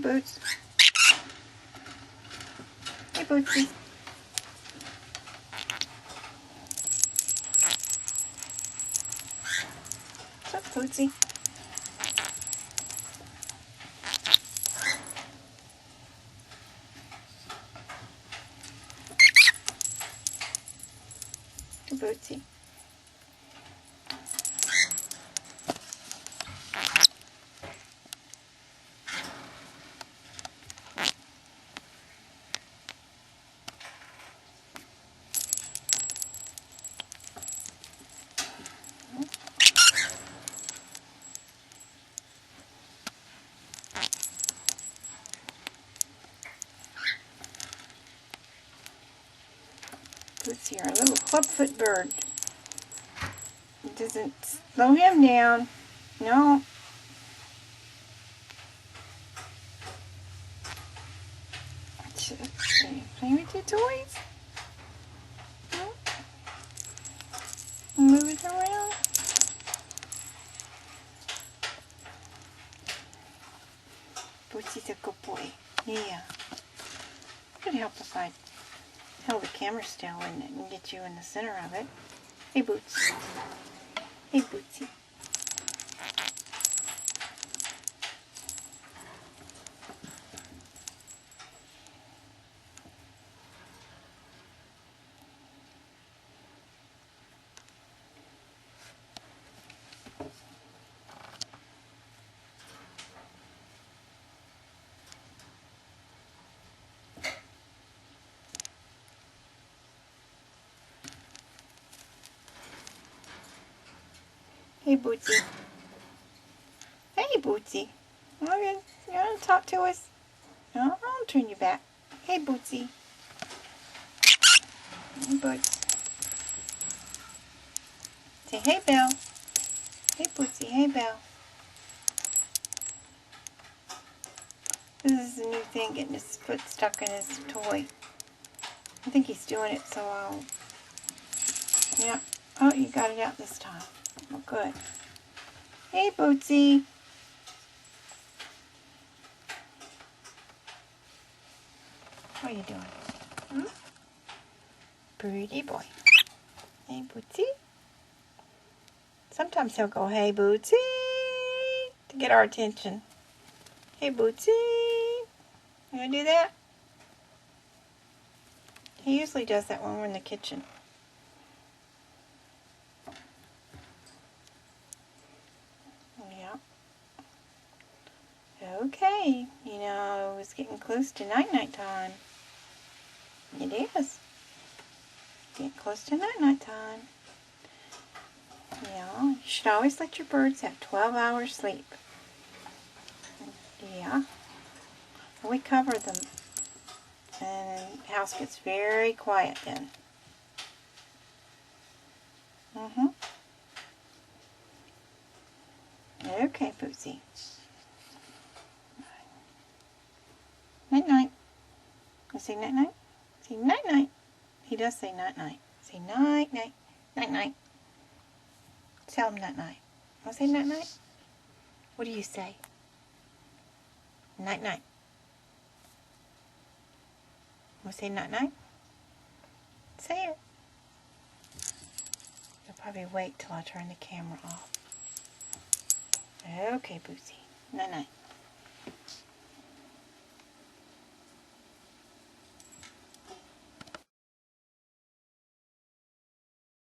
Boots. Hey, Bootsy. What's up, Bootsy? Hey, Bootsy. Bootsy, our little clubfoot bird. It doesn't slow him down. No. Playing with your toys? No? Move it around? Bootsy's a good boy. Yeah. It would help if I held the camera still and get you in the center of it. Hey, Boots. Hey, Bootsy. Hey, Bootsy. Hey, Bootsy. Okay, you want to talk to us? No, I'll turn you back. Hey, Bootsy. Hey, Boots. Say, hey, Belle. Hey, Bootsy. Hey, Belle. This is a new thing, getting his foot stuck in his toy. I think he's doing it so I'll... Yeah. Oh, you got it out this time. Oh, good. Hey, Bootsy. What are you doing? Hmm? Pretty boy. Hey, Bootsy. Sometimes he'll go, hey, Bootsy, to get our attention. Hey, Bootsy. You gonna do that? He usually does that when we're in the kitchen. Yeah. Okay. You know, it's getting close to night-night time. It is. Getting close to night-night time. Yeah, you should always let your birds have 12 hours sleep. Yeah. We cover them. And the house gets very quiet then. Okay, Bootsy. Night-night. You say night-night? Say night-night. He does say night-night. Say night-night. Night-night. Tell him night-night. Want to say night-night? What do you say? Night-night. Want to say night-night? Say it. You'll probably wait till I turn the camera off. Okay, Bootsy. Night-night.